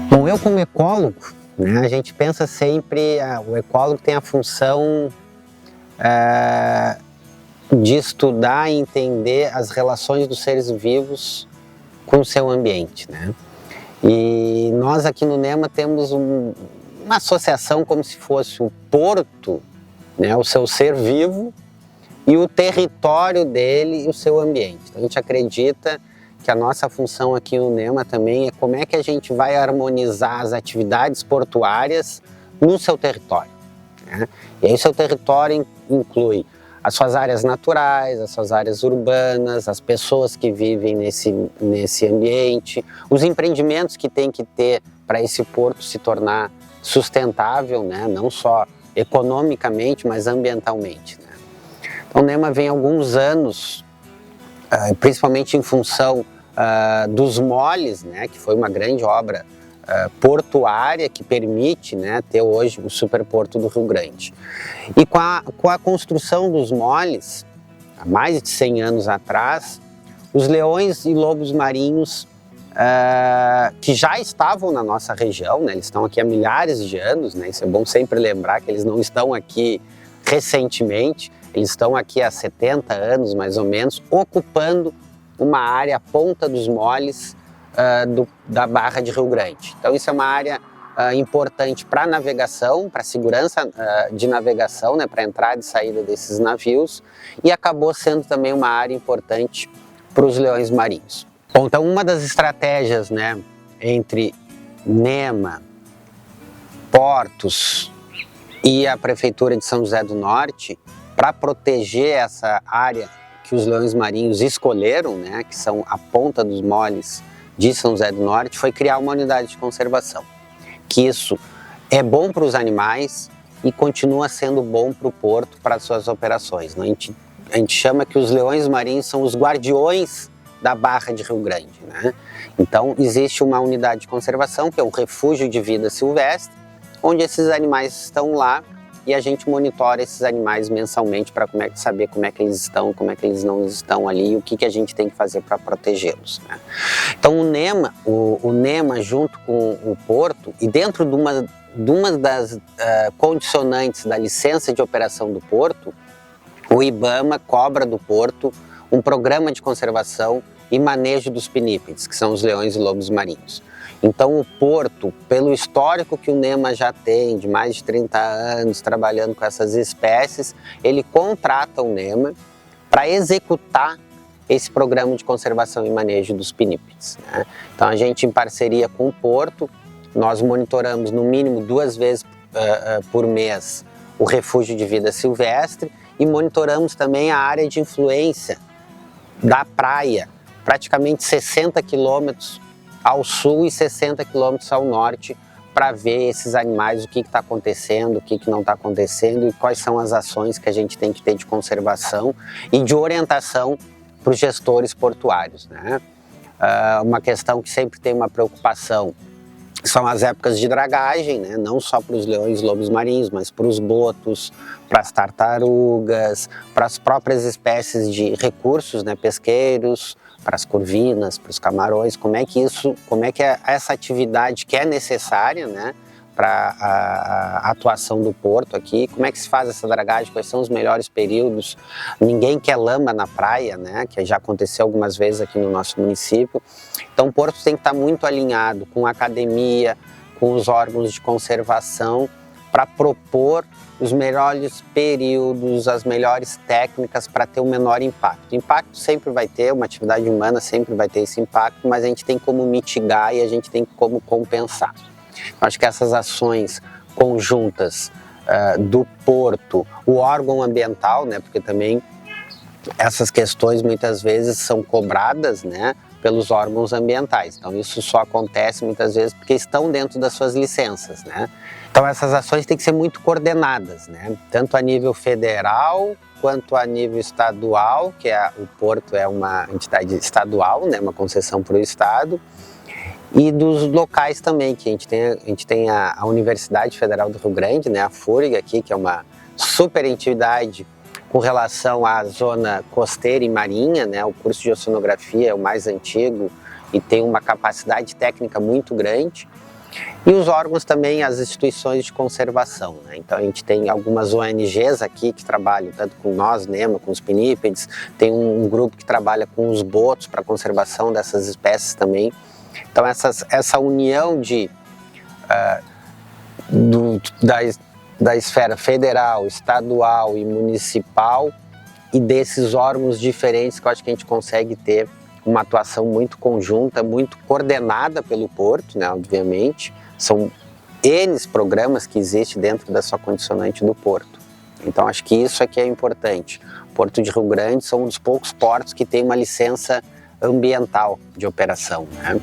Bom, eu como ecólogo, né, a gente pensa sempre, o ecólogo tem a função de estudar e entender as relações dos seres vivos com o seu ambiente, né? E nós aqui no NEMA temos uma associação como se fosse o porto, né, o seu ser vivo, e o território dele e o seu ambiente. Então a gente acredita que a nossa função aqui no NEMA também é como é que a gente vai harmonizar as atividades portuárias no seu território, né? E aí o seu território inclui as suas áreas naturais, as suas áreas urbanas, as pessoas que vivem nesse ambiente, os empreendimentos que tem que ter para esse porto se tornar sustentável, né? Não só economicamente, mas ambientalmente, né? Então o NEMA vem há alguns anos, principalmente em função dos moles, né, que foi uma grande obra portuária que permite, né, ter hoje o superporto do Rio Grande. E com a construção dos moles, há mais de 100 anos atrás, os leões e lobos marinhos que já estavam na nossa região, né, eles estão aqui há milhares de anos, né, isso é bom sempre lembrar que eles não estão aqui recentemente, eles estão aqui há 70 anos, mais ou menos, ocupando uma área, a ponta dos moles da Barra de Rio Grande. Então isso é uma área importante para a navegação, para a segurança de navegação, né, para a entrada e saída desses navios, e acabou sendo também uma área importante para os leões marinhos. Bom, então uma das estratégias, né, entre NEMA, portos e a Prefeitura de São José do Norte, para proteger essa área que os leões marinhos escolheram, né, que são a ponta dos moles de São José do Norte, foi criar uma unidade de conservação. Que isso é bom para os animais e continua sendo bom para o porto, para as suas operações. A gente chama que os leões marinhos são os guardiões da Barra de Rio Grande, né? Então existe uma unidade de conservação, que é o Refúgio de Vida Silvestre, onde esses animais estão lá, e a gente monitora esses animais mensalmente para saber como é que eles estão, como é que eles não estão ali e o que a gente tem que fazer para protegê-los, né? Então o NEMA junto com o Porto, e dentro de uma das condicionantes da licença de operação do Porto, o IBAMA cobra do Porto um programa de conservação e manejo dos pinípedes, que são os leões e lobos marinhos. Então o Porto, pelo histórico que o NEMA já tem, de mais de 30 anos trabalhando com essas espécies, ele contrata o NEMA para executar esse programa de conservação e manejo dos pinípedes, né? Então a gente, em parceria com o Porto, nós monitoramos no mínimo 2 vezes por mês o Refúgio de Vida Silvestre e monitoramos também a área de influência da praia, praticamente 60 quilômetros ao sul e 60 quilômetros ao norte, para ver esses animais, o que está acontecendo, o que não está acontecendo e quais são as ações que a gente tem que ter de conservação e de orientação para os gestores portuários, né? Uma questão que sempre tem uma preocupação são as épocas de dragagem, né? Não só para os leões e lobos marinhos, mas para os botos, para as tartarugas, para as próprias espécies de recursos, né, pesqueiros, para as corvinas, para os camarões. Como é que essa atividade que é necessária, né, para a atuação do porto aqui, como é que se faz essa dragagem, quais são os melhores períodos? Ninguém quer lama na praia, né, que já aconteceu algumas vezes aqui no nosso município. Então o porto tem que estar muito alinhado com a academia, com os órgãos de conservação, para propor os melhores períodos, as melhores técnicas para ter o menor impacto. Impacto sempre vai ter, uma atividade humana sempre vai ter esse impacto, mas a gente tem como mitigar e a gente tem como compensar. Acho que essas ações conjuntas do porto, o órgão ambiental, né, porque também essas questões muitas vezes são cobradas, né, pelos órgãos ambientais. Então isso só acontece muitas vezes porque estão dentro das suas licenças, né? Então essas ações têm que ser muito coordenadas, né? Tanto a nível federal quanto a nível estadual, que o Porto é uma entidade estadual, né, uma concessão para o estado, e dos locais também, que a gente tem a Universidade Federal do Rio Grande, né, a FURG aqui, que é uma super entidade com relação à zona costeira e marinha, né, o curso de oceanografia é o mais antigo e tem uma capacidade técnica muito grande. E os órgãos também, as instituições de conservação, né? Então a gente tem algumas ONGs aqui que trabalham tanto com nós, NEMA, com os pinípedes, tem um grupo que trabalha com os botos para a conservação dessas espécies também. Então essa união da esfera federal, estadual e municipal e desses órgãos diferentes que eu acho que a gente consegue ter uma atuação muito conjunta, muito coordenada pelo Porto, né, obviamente. São N programas que existem dentro da sua condicionante do Porto. Então acho que isso aqui é importante. O Porto de Rio Grande são um dos poucos portos que tem uma licença ambiental de operação, né?